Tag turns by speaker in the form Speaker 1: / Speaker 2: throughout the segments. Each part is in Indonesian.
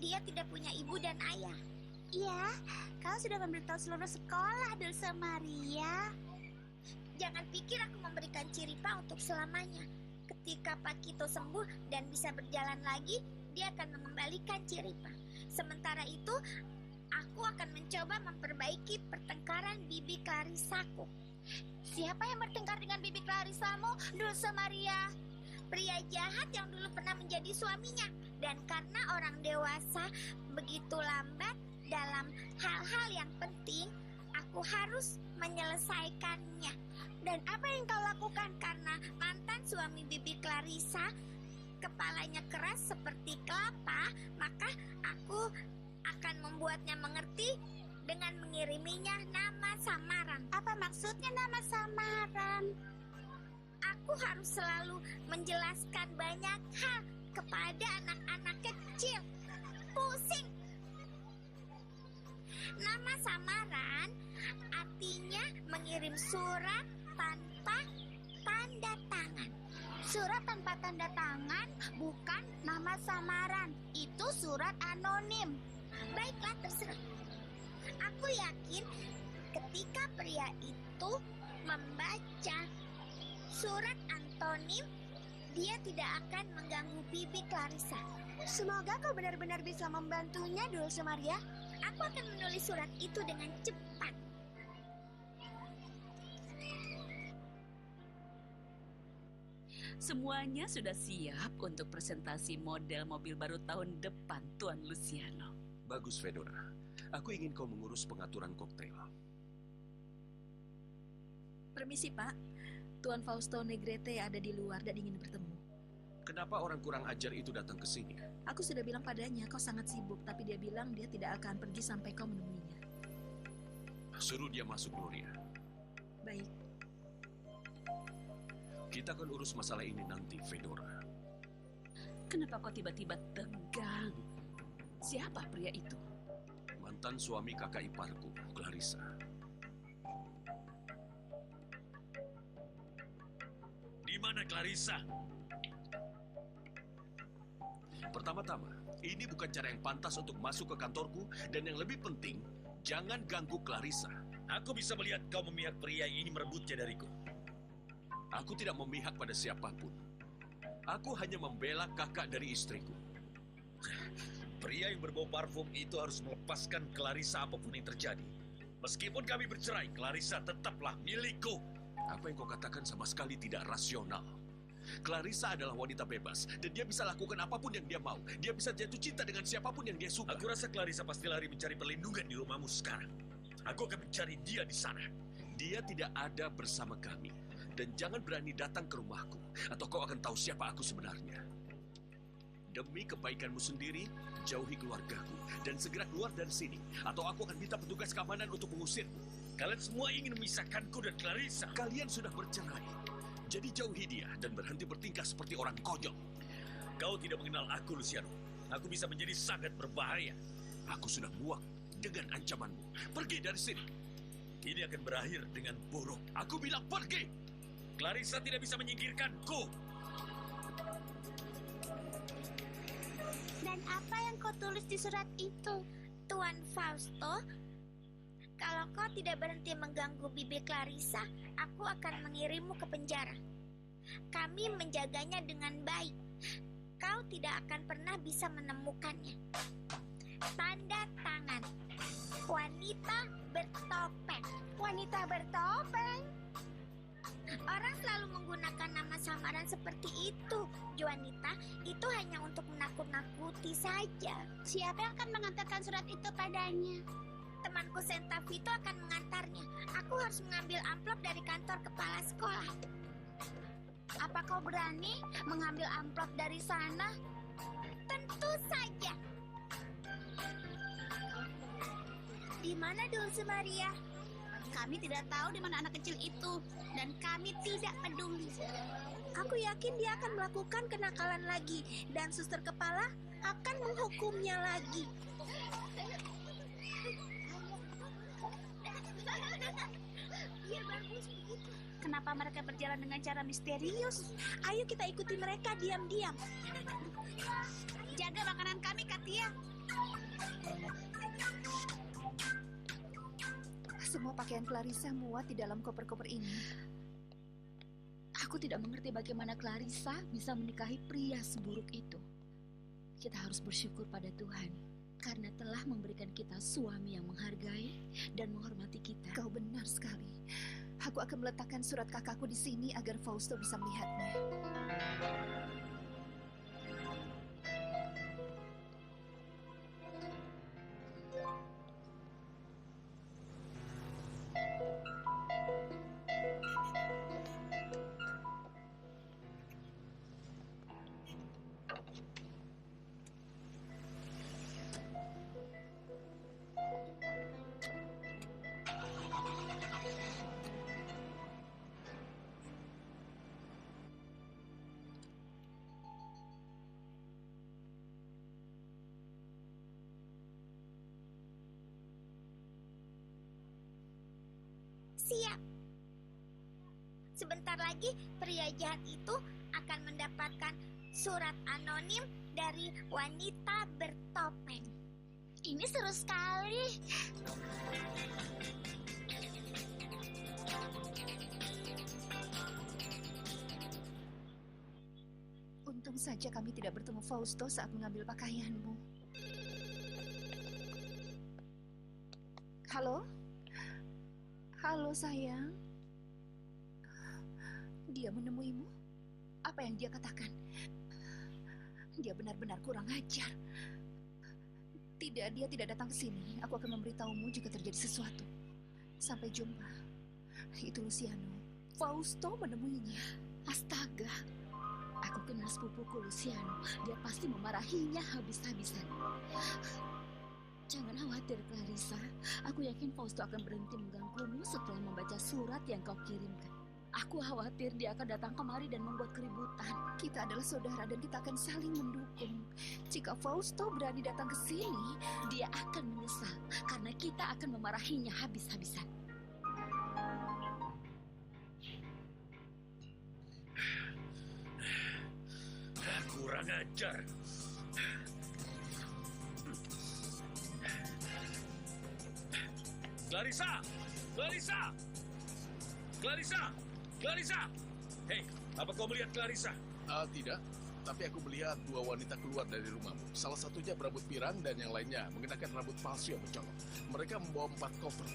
Speaker 1: Dia tidak punya ibu dan ayah.
Speaker 2: Iya, kau sudah memberitahu seluruh sekolah, Dulce Maria.
Speaker 1: Jangan pikir aku memberikan Ciripa untuk selamanya. Ketika Pakito sembuh dan bisa berjalan lagi, dia akan mengembalikan Ciripa. Sementara itu, aku akan mencoba memperbaiki pertengkaran Bibi Clarissaku.
Speaker 2: Siapa yang bertengkar dengan Bibi Clarissamu, Dulce Maria?
Speaker 1: Pria jahat yang dulu pernah menjadi suaminya. Dan karena orang dewasa begitu lambat dalam hal-hal yang penting, aku harus menyelesaikannya.
Speaker 2: Dan apa yang kau lakukan?
Speaker 1: Karena mantan suami Bibi Clarissa kepalanya keras seperti kelapa, maka aku akan membuatnya mengerti dengan mengiriminya nama samaran.
Speaker 2: Apa maksudnya nama samaran?
Speaker 1: Aku harus selalu menjelaskan banyak hal kepada anak-anak kecil. Pusing. Nama samaran artinya mengirim surat tanpa tanda tangan.
Speaker 2: Surat tanpa tanda tangan bukan nama samaran. Itu surat anonim.
Speaker 1: Baiklah, terserah. Aku yakin ketika pria itu membaca surat anonim, dia tidak akan mengganggu Bibi Clarissa.
Speaker 2: Semoga kau benar-benar bisa membantunya, Dulce Maria.
Speaker 1: Aku akan menulis surat itu dengan cepat.
Speaker 3: Semuanya sudah siap untuk presentasi model mobil baru tahun depan, Tuan Luciano.
Speaker 4: Bagus, Fedora. Aku ingin kau mengurus pengaturan koktail.
Speaker 5: Permisi, Pak. Tuan Fausto Negrete ada di luar dan ingin bertemu.
Speaker 4: Kenapa orang kurang ajar itu datang ke sini?
Speaker 5: Aku sudah bilang padanya kau sangat sibuk, tapi dia bilang dia tidak akan pergi sampai kau menemuinya.
Speaker 4: Suruh dia masuk, Gloria.
Speaker 5: Baik.
Speaker 4: Kita akan urus masalah ini nanti, Fedora.
Speaker 3: Kenapa kau tiba-tiba tegang? Siapa pria itu?
Speaker 4: Mantan suami kakak iparku, Clarissa.
Speaker 6: Di mana Clarissa?
Speaker 4: Pertama-tama, ini bukan cara yang pantas untuk masuk ke kantorku, dan yang lebih penting, jangan ganggu Clarissa.
Speaker 6: Aku bisa melihat kau memihak pria yang ingin merebutnya dariku.
Speaker 4: Aku tidak memihak pada siapapun. Aku hanya membela kakak dari istriku.
Speaker 6: Pria yang berbau parfum itu harus melepaskan Clarissa apapun yang terjadi. Meskipun kami bercerai, Clarissa tetaplah milikku.
Speaker 4: Apa yang kau katakan sama sekali tidak rasional. Clarissa adalah wanita bebas, dan dia bisa lakukan apapun yang dia mau. Dia bisa jatuh cinta dengan siapapun yang dia suka.
Speaker 6: Aku rasa Clarissa pasti lari mencari perlindungan di rumahmu sekarang. Aku akan mencari dia di sana.
Speaker 4: Dia tidak ada bersama kami. Dan jangan berani datang ke rumahku, atau kau akan tahu siapa aku sebenarnya. Demi kebaikanmu sendiri, jauhi keluargaku, dan segera keluar dari sini, atau aku akan minta petugas keamanan untuk mengusirmu.
Speaker 6: Kalian semua ingin memisahkanku dan Clarissa.
Speaker 4: Kalian sudah bercerai. Jadi jauhi dia dan berhenti bertingkah seperti orang konyol.
Speaker 6: Kau tidak mengenal aku, Luciano. Aku bisa menjadi sangat berbahaya.
Speaker 4: Aku sudah muak dengan ancamanmu. Pergi dari sini.
Speaker 6: Ini akan berakhir dengan buruk.
Speaker 4: Aku bilang pergi.
Speaker 6: Clarissa tidak bisa menyingkirkanku.
Speaker 2: Dan apa yang kau tulis di surat itu?
Speaker 1: Tuan Fausto, kalau kau tidak berhenti mengganggu Bibi Clarissa, aku akan mengirimmu ke penjara. Kami menjaganya dengan baik. Kau tidak akan pernah bisa menemukannya. Tanda tangan. Wanita bertopeng.
Speaker 2: Wanita bertopeng?
Speaker 1: Orang selalu menggunakan nama samaran seperti itu, Juanita. Itu hanya untuk menakut-nakuti saja.
Speaker 2: Siapa yang akan mengantarkan surat itu padanya?
Speaker 1: Temanku Senta Vito akan mengantarnya. Aku harus mengambil amplop dari kantor kepala sekolah.
Speaker 2: Apa kau berani mengambil amplop dari sana?
Speaker 1: Tentu saja. Di mana Dulce Maria?
Speaker 2: Kami tidak tahu di mana anak kecil itu, dan kami tidak peduli.
Speaker 1: Aku yakin dia akan melakukan kenakalan lagi, dan suster kepala akan menghukumnya lagi.
Speaker 2: Kenapa mereka berjalan dengan cara misterius?
Speaker 1: Ayo kita ikuti mereka diam-diam.
Speaker 2: Jaga makanan kami, Katia.
Speaker 5: Semua pakaian Clarissa muat di dalam koper-koper ini.
Speaker 3: Aku tidak mengerti bagaimana Clarissa bisa menikahi pria seburuk itu. Kita harus bersyukur pada Tuhan karena telah memberikan kita suami yang menghargai dan menghormati kita.
Speaker 5: Kau benar sekali. Aku akan meletakkan surat kakakku di sini agar Fausto bisa melihatnya.
Speaker 1: Siap. Sebentar lagi pria jahat itu akan mendapatkan surat anonim dari wanita bertopeng.
Speaker 2: Ini seru sekali.
Speaker 5: Untung saja kami tidak bertemu Fausto saat mengambil pakaianmu. Halo? Halo sayang. Dia menemuimu? Apa yang dia katakan? Dia benar-benar kurang ajar. Tidak, dia tidak datang ke sini. Aku akan memberitahumu jika terjadi sesuatu. Sampai jumpa. Itu Luciano. Fausto menemuinya.
Speaker 3: Astaga, aku kenal sepupuku Luciano. Dia pasti memarahinya habis-habisan. Jangan khawatir, Clarissa. Aku yakin Fausto akan berhenti mengganggumu setelah membaca surat yang kau kirimkan. Aku khawatir dia akan datang kemari dan membuat keributan.
Speaker 5: Kita adalah saudara dan kita akan saling mendukung. Jika Fausto berani datang ke sini,
Speaker 3: Dia akan menyesal karena kita akan memarahinya habis-habisan.
Speaker 6: Kurang ajar. Clarissa! Clarissa! Clarissa! Clarissa! Hei, apa kau melihat Clarissa?
Speaker 7: Tidak, tapi aku melihat dua wanita keluar dari rumahmu. Salah satunya berambut pirang dan yang lainnya mengenakan rambut palsu yang mencolok. Mereka membawa 4 koper.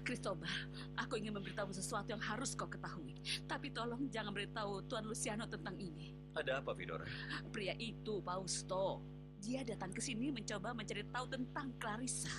Speaker 3: Cristobal, aku ingin memberitahu sesuatu yang harus kau ketahui. Tapi tolong jangan beritahu Tuan Luciano tentang ini.
Speaker 6: Ada apa, Vidora?
Speaker 3: Pria itu, Fausto. Dia datang ke sini mencoba mencari tahu tentang Clarissa.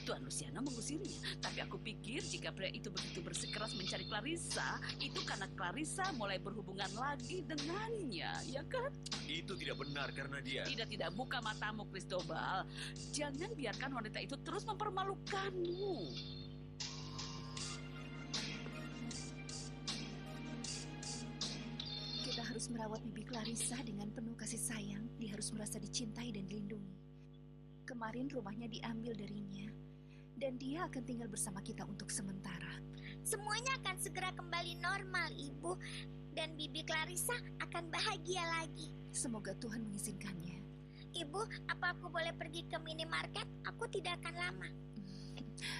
Speaker 3: Tuan Luciano mengusirnya, tapi aku pikir jika pria itu begitu bersikeras mencari Clarissa, itu karena Clarissa mulai berhubungan lagi dengannya, ya kan?
Speaker 4: Itu tidak benar karena dia...
Speaker 3: Tidak, buka matamu, Cristobal. Jangan biarkan wanita itu terus mempermalukanmu.
Speaker 5: kita harus merawat bibi Clarissa dengan penuh kasih sayang. Dia harus merasa dicintai dan dilindungi. Kemarin rumahnya diambil darinya, dan dia akan tinggal bersama kita untuk sementara.
Speaker 1: Semuanya akan segera kembali normal, Ibu. Dan bibi Clarissa akan bahagia lagi.
Speaker 5: Semoga Tuhan mengizinkannya.
Speaker 1: Ibu, apa aku boleh pergi ke minimarket? Aku tidak akan lama.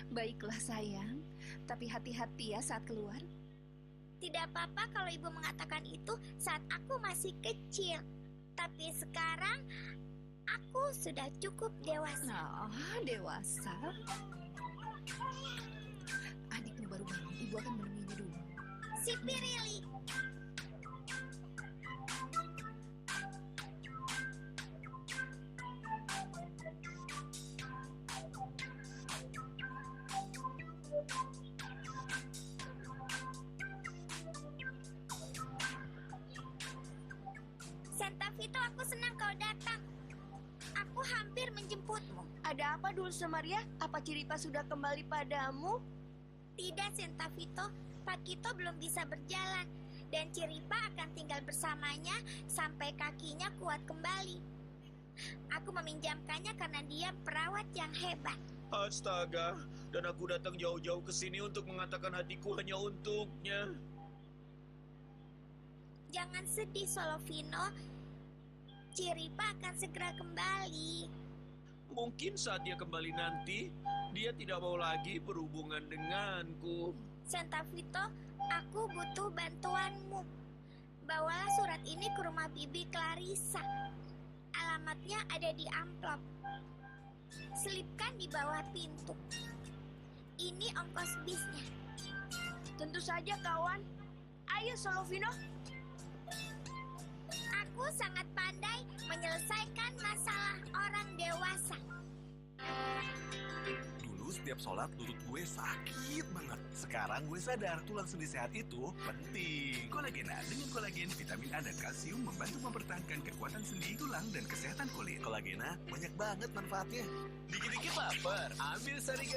Speaker 5: Baiklah sayang, tapi hati-hati ya saat keluar.
Speaker 1: Tidak apa-apa kalau Ibu mengatakan itu saat aku masih kecil. Tapi sekarang aku sudah cukup dewasa.
Speaker 5: Nah, dewasa. Adikmu baru bangun, ibu akan menemuinya dulu.
Speaker 1: Si Pirili. Santa Vito, aku senang kau datang. Aku hampir menjemputmu.
Speaker 2: Ada apa, Dulce Maria? Apa Ciripa sudah kembali padamu?
Speaker 1: Tidak, Santa Vito. Pak Kito belum bisa berjalan. Dan Ciripa akan tinggal bersamanya sampai kakinya kuat kembali. Aku meminjamkannya karena dia perawat yang hebat.
Speaker 6: Astaga, dan aku datang jauh-jauh ke sini untuk mengatakan hatiku hanya untuknya.
Speaker 1: Jangan sedih, Solovino. Ciripa akan segera kembali.
Speaker 4: Mungkin saat dia kembali nanti, dia tidak mau lagi berhubungan denganku.
Speaker 1: Santa Vito, aku butuh bantuanmu. Bawalah surat ini ke rumah Bibi Clarissa. Alamatnya ada di amplop. Selipkan di bawah pintu. Ini ongkos bisnya.
Speaker 2: Tentu saja, kawan. Ayo, Solovino.
Speaker 1: Aku sangat pandai menyelesaikan masalah orang dewasa.
Speaker 8: Dulu setiap sholat lutut gue sakit banget. Sekarang gue sadar tulang sendi sehat itu penting. Kolagena dengan kolagen, vitamin A dan kalsium membantu mempertahankan kekuatan sendi, tulang, dan kesehatan kulit. Kolagena banyak banget manfaatnya. Dikit-dikit lapar, ambil Sarigan